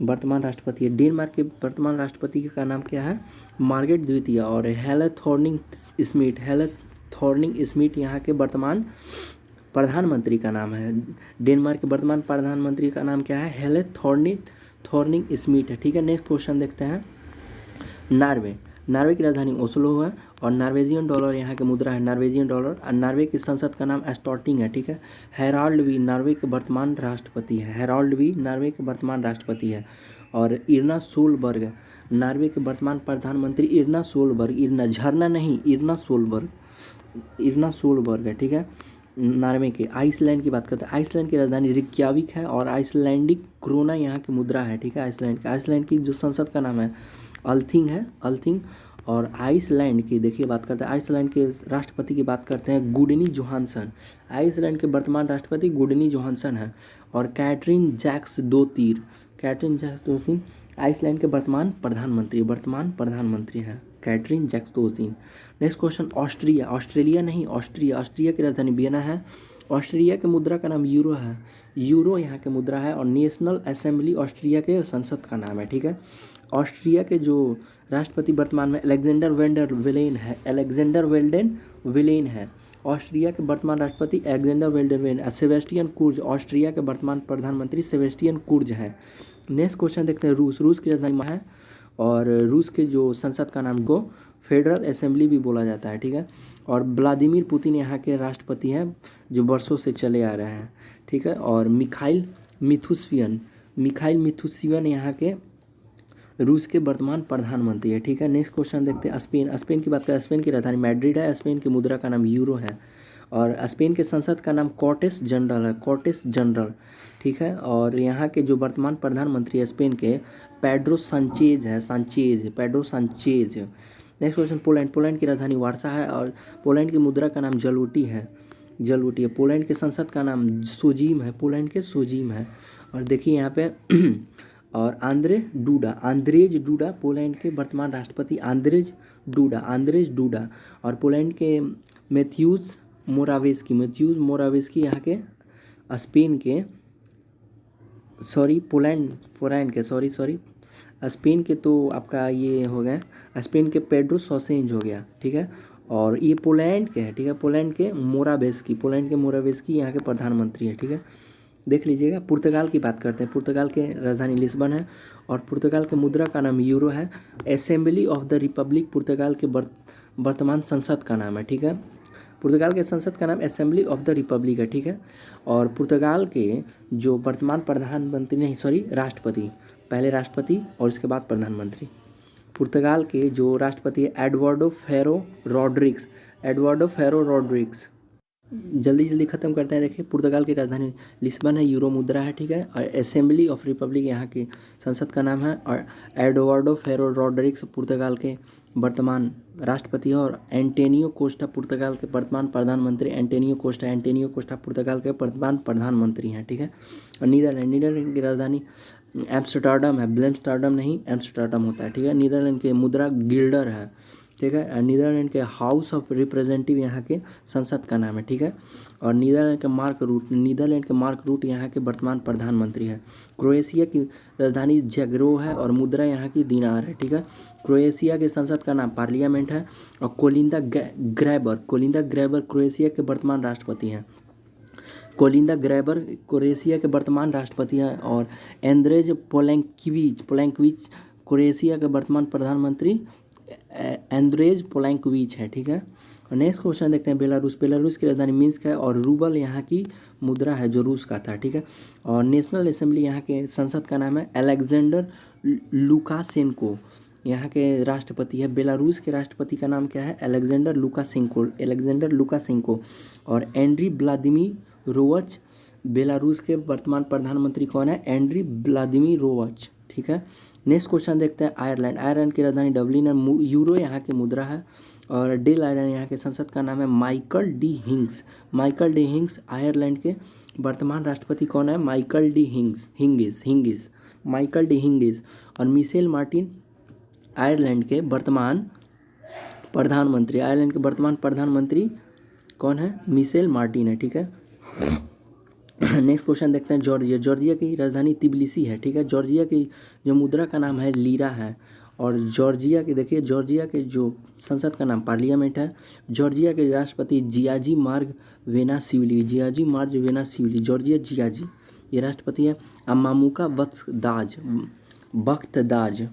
वर्तमान राष्ट्रपति है। डेनमार्क के वर्तमान राष्ट्रपति का नाम क्या है? मार्गरेट द्वितीय। और हेले थॉर्निंग स्मिट यहाँ के वर्तमान प्रधानमंत्री का नाम है। डेनमार्क के वर्तमान प्रधानमंत्री का नाम क्या है? हेले थॉर्निंग स्मिट है, ठीक है। नेक्स्ट क्वेश्चन देखते हैं, नॉर्वे की राजधानी ओस्लो है और नॉर्वेजियन डॉलर यहाँ की मुद्रा है, नॉर्वेजियन डॉलर। और नॉर्वे की संसद का नाम स्टॉर्टिंग है, ठीक है। हेराल्ड वी नॉर्वे के वर्तमान राष्ट्रपति है। और इरना सोलबर्ग नॉर्वे के वर्तमान प्रधानमंत्री, इरना सोलबर्ग है, ठीक है। नॉर्वे के आइसलैंड की बात करते हैं, आइसलैंड की राजधानी रिक्याविक है और आइसलैंडिक क्रोना यहाँ की मुद्रा है, ठीक है। आइसलैंड की जो संसद का नाम है अल्थिंग। और आइसलैंड की देखिए बात करते हैं, आइसलैंड के राष्ट्रपति की बात करते हैं, गुडनी जोहानसन। आइसलैंड के वर्तमान राष्ट्रपति गुडनी जोहानसन है। और कैटरीन जैक्स दोतीर आइसलैंड के वर्तमान प्रधानमंत्री है, Katrin Jakobsdottir. Next question, Austria की राजधानी वियना है। ऑस्ट्रिया के मुद्रा का नाम यूरो है, यहाँ के मुद्रा है। और नेशनल असेंबली ऑस्ट्रिया के संसद का नाम है, ठीक है। ऑस्ट्रिया के जो राष्ट्रपति वर्तमान में अलेक्जेंडर वेल्डेन विलेन है। ऑस्ट्रिया के वर्तमान राष्ट्रपति अलेक्जेंडर वेल्डेन विलेन। सेबेस्टियन कुर्ज ऑस्ट्रिया के वर्तमान प्रधानमंत्री सेबेस्टियन कुर्ज है। नेक्स्ट क्वेश्चन देखते हैं, रूस की राजधानी है और रूस के जो संसद का नाम को फेडरल असेंबली भी बोला जाता है, ठीक है। और व्लादिमीर पुतिन यहाँ के राष्ट्रपति हैं जो वर्षों से चले आ रहे हैं, ठीक है। और मिखाइल मिथुशियन यहाँ के रूस के वर्तमान प्रधानमंत्री है, ठीक है। नेक्स्ट क्वेश्चन देखते हैं, स्पेन की बात करें, स्पेन की राजधानी मैड्रिड है, स्पेन की मुद्रा का नाम यूरो है। और स्पेन के संसद का नाम कॉर्टेस जनरल, ठीक है। और यहाँ के जो वर्तमान प्रधानमंत्री है स्पेन के Pedro Sanchez. Next question, Poland की राजधानी वार्सा है और पोलैंड की मुद्रा का नाम जलूटी है। पोलैंड के संसद का नाम सोजीम है, और देखिए यहाँ पे और आंद्रेज डूडा पोलैंड के वर्तमान राष्ट्रपति, आंद्रेज डूडा। और पोलैंड के मैथ्यूज मोरावेस्की यहाँ के स्पेन के स्पेन के तो आपका ये हो गया, स्पेन के पेड्रो सॉसेंज हो गया, ठीक है। और ये पोलैंड के है, ठीक है। पोलैंड के मोरावेस्की यहाँ के प्रधानमंत्री है, ठीक है। देख लीजिएगा। पुर्तगाल की बात करते हैं, पुर्तगाल के राजधानी लिस्बन है और पुर्तगाल के मुद्रा का नाम यूरो है। असेंबली ऑफ द रिपब्लिक पुर्तगाल के वर्तमान संसद का नाम है, ठीक है। पुर्तगाल के संसद का नाम असेंबली ऑफ द रिपब्लिक है, ठीक है। और पुर्तगाल के जो वर्तमान राष्ट्रपति, पहले राष्ट्रपति और इसके बाद प्रधानमंत्री। पुर्तगाल के जो राष्ट्रपति है एडवर्डो फेरो रॉड्रिग्स। जल्दी खत्म करते हैं। देखिए पुर्तगाल की राजधानी लिस्बन है, यूरो मुद्रा है, ठीक है। और असेंबली ऑफ रिपब्लिक यहाँ की संसद का नाम है। और एडवर्डो फेरो रॉड्रिग्स पुर्तगाल के वर्तमान राष्ट्रपति है। और एंटोनियो कोस्टा पुर्तगाल के वर्तमान प्रधानमंत्री, एंटोनियो कोस्टा पुर्तगाल के वर्तमान प्रधानमंत्री हैं, ठीक है। और नीदरलैंड की राजधानी एम्स्टर्डम है, ब्लेमस्टर्डम नहीं एम्स्टर्डम होता है, ठीक है। नीदरलैंड के मुद्रा गिल्डर है, ठीक है। नीदरलैंड के हाउस ऑफ रिप्रेजेंटेटिव यहाँ के संसद का नाम है, ठीक है। और नीदरलैंड के मार्क रूट यहाँ के वर्तमान प्रधानमंत्री है। क्रोएशिया की राजधानी जगरो है और मुद्रा यहाँ की दिनार है, ठीक है। क्रोएशिया के संसद का नाम पार्लियामेंट है। और कोलिंदा ग्रैबर क्रोएशिया के वर्तमान राष्ट्रपति हैं। क्रोएशिया के वर्तमान राष्ट्रपति हैं। और एंद्रेज पोलैंकविच क्रोएशिया के वर्तमान प्रधानमंत्री एंद्रेज पोलैंकविच है, ठीक है। नेक्स्ट क्वेश्चन देखते हैं बेलारूस। बेलारूस की राजधानी मिन्स्क है और रूबल यहाँ की मुद्रा है जो रूस का था, ठीक है। और नेशनल असेंबली यहाँ के संसद का नाम है अलेक्जेंडर लुकाशेंको, यहाँ के राष्ट्रपति है। बेलारूस के राष्ट्रपति का नाम क्या है? Alexander Lukashenko. और एंड्री व्लादिमीरोवच बेलारूस के वर्तमान प्रधानमंत्री कौन है? एंड्री व्लादिमीरोवच, ठीक है। नेक्स्ट क्वेश्चन देखते हैं आयरलैंड की राजधानी डबलिन है। यूरो यहाँ की मुद्रा है। और डेल आयरलैंड यहाँ के संसद का नाम है माइकल डी हिंग्स। आयरलैंड के वर्तमान राष्ट्रपति कौन है? Michael D Hingis. और मिशेल मार्टिन आयरलैंड के वर्तमान प्रधानमंत्री कौन है? मिशेल मार्टिन है, ठीक है। नेक्स्ट क्वेश्चन देखते हैं जॉर्जिया की राजधानी तिबिलिसी है, ठीक है। जॉर्जिया की जो मुद्रा का नाम है लीरा है। और जॉर्जिया के जो संसद का नाम पार्लियामेंट है। जॉर्जिया के राष्ट्रपति जियाजी मार्ग वेनासिवली, जॉर्जिया ये राष्ट्रपति है। मामूका वक्तदाज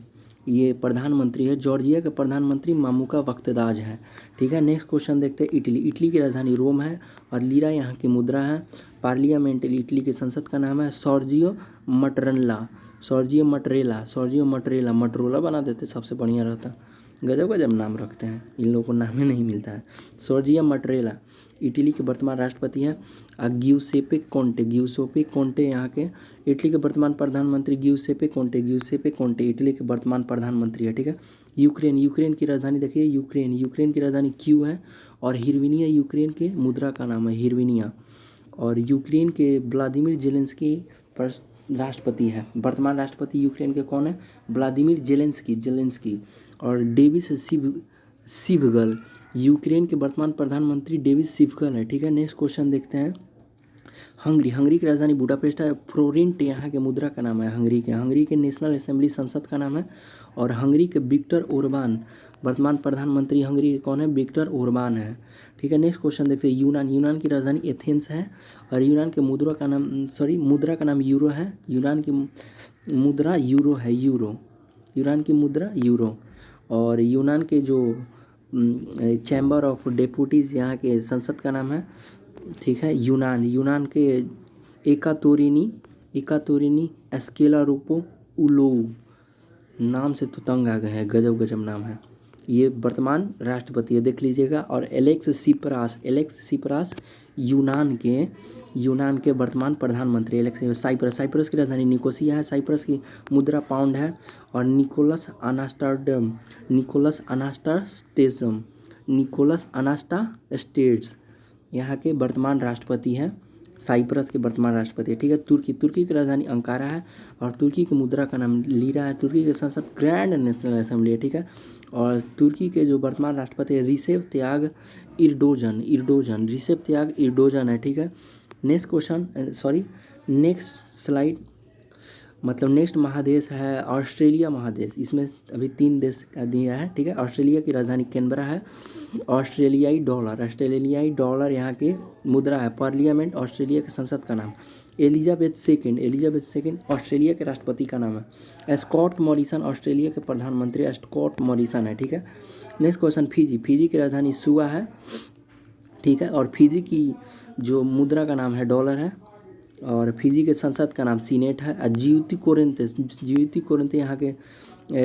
ये प्रधानमंत्री है। जॉर्जिया के प्रधानमंत्री मामूका वक्तदाज है, ठीक है। नेक्स्ट क्वेश्चन देखते हैं इटली की राजधानी रोम है और लीरा यहाँ की मुद्रा है। पार्लियामेंट इटली के संसद का नाम है सॉर्जियो मटरेला। मटरोला बना देते सबसे बढ़िया रहता। गजब नाम रखते हैं, इन लोगों को नाम ही नहीं मिलता है। सॉर्जियो मटरेला इटली के वर्तमान राष्ट्रपति है। ग्यूसेपे कोंटे यहाँ के इटली के वर्तमान प्रधानमंत्री ग्यूसेपे कोंटे इटली के वर्तमान प्रधानमंत्री है, ठीक है। यूक्रेन की राजधानी देखिए, यूक्रेन की राजधानी क्यू है। और हिरविनिया यूक्रेन के मुद्रा का नाम है हिरविनिया। और यूक्रेन के व्लादिमीर जेलेंस्की राष्ट्रपति है। वर्तमान राष्ट्रपति यूक्रेन के कौन है? Vladimir Zelensky. और डेविस सिवगल यूक्रेन के वर्तमान प्रधानमंत्री डेविस सिवगल है, ठीक है। नेक्स्ट क्वेश्चन देखते हैं हंगरी की राजधानी बुडापेस्ट है। फ्लोरेंट यहाँ के मुद्रा का नाम है हंगरी के नेशनल असेंबली संसद का नाम है। और हंगरी के विक्टर ओरबान वर्तमान प्रधानमंत्री हंगरी के कौन है? विक्टर ओरबान है, ठीक है। नेक्स्ट क्वेश्चन देखते हैं यूनान की राजधानी एथेंस है। और यूनान के मुद्रा का नाम यूरो है। यूनान की मुद्रा यूरो। और यूनान के जो चैम्बर ऑफ डेप्यूटीज यहाँ के संसद का नाम है, ठीक है, यूनान के एकातोरिनी एस्केलारोपो उलोउ नाम से तो तंग आ गए हैं, गजब नाम है। ये वर्तमान राष्ट्रपति है, देख लीजिएगा। और एलेक्स सिप्रास यूनान के वर्तमान प्रधानमंत्री। साइप्रस की राजधानी निकोसिया है। साइप्रस की मुद्रा पाउंड है। और निकोलस अनास्टास्टेड्स यहाँ के वर्तमान राष्ट्रपति हैं। साइप्रस के वर्तमान राष्ट्रपति है, ठीक है। तुर्की की राजधानी अंकारा है। और तुर्की की मुद्रा का नाम लीरा है। तुर्की के संसद ग्रैंड नेशनल असेंबली है, ठीक है। और तुर्की के जो वर्तमान राष्ट्रपति है रिसेप त्याग इर्डोजन है, ठीक है। नेक्स्ट स्लाइड नेक्स्ट महादेश है ऑस्ट्रेलिया महादेश। इसमें अभी 3 देश का दिया है, ठीक है। ऑस्ट्रेलिया की राजधानी कैनबरा है। ऑस्ट्रेलियाई डॉलर यहाँ की मुद्रा है। पार्लियामेंट ऑस्ट्रेलिया के संसद का नाम एलिजाबेथ सेकेंड ऑस्ट्रेलिया के राष्ट्रपति का नाम है। स्कॉट मॉरिसन ऑस्ट्रेलिया के प्रधानमंत्री स्कॉट मॉरिसन है, ठीक है। नेक्स्ट क्वेश्चन फिजी की राजधानी सुआ है, ठीक है। और फिजी की जो मुद्रा का नाम है डॉलर है। और फिजी के संसद का नाम सीनेट है। ज्योति कोरेंते यहाँ के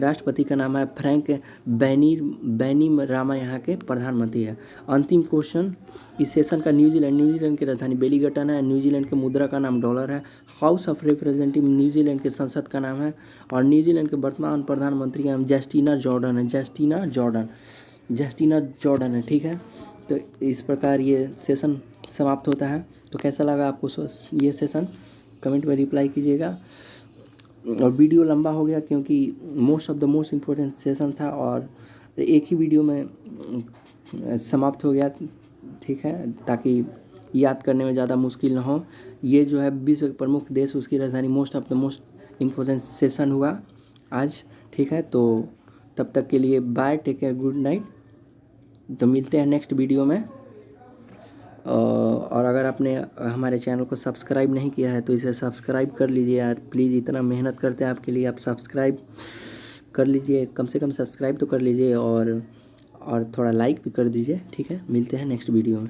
राष्ट्रपति का नाम है। फ्रैंक बैनिमरामा यहाँ के प्रधानमंत्री है। अंतिम क्वेश्चन इस सेशन का न्यूजीलैंड की राजधानी वेलिंगटन है। न्यूजीलैंड के मुद्रा का नाम डॉलर है। हाउस ऑफ रिप्रेजेंटेटिव न्यूजीलैंड के संसद का नाम है। और न्यूजीलैंड के वर्तमान प्रधानमंत्री का नाम जस्टिना जॉर्डन है, ठीक है। तो इस प्रकार ये सेशन समाप्त होता है। तो कैसा लगा आपको ये सेशन? कमेंट में रिप्लाई कीजिएगा। और वीडियो लंबा हो गया क्योंकि मोस्ट इम्पोर्टेंट सेशन था और एक ही वीडियो में समाप्त हो गया, ठीक है, ताकि याद करने में ज़्यादा मुश्किल ना हो। ये जो है विश्व के प्रमुख देश उसकी राजधानी मोस्ट इम्पोर्टेंट सेशन हुआ आज, ठीक है। तो तब तक के लिए bye, take care, good night. तो मिलते हैं नेक्स्ट वीडियो में। और अगर आपने हमारे चैनल को सब्सक्राइब नहीं किया है तो इसे सब्सक्राइब कर लीजिए यार, प्लीज़। इतना मेहनत करते हैं आपके लिए, आप सब्सक्राइब कर लीजिए, कम से कम सब्सक्राइब तो कर लीजिए। और और थोड़ा लाइक भी कर दीजिए। ठीक है, मिलते हैं नेक्स्ट वीडियो में।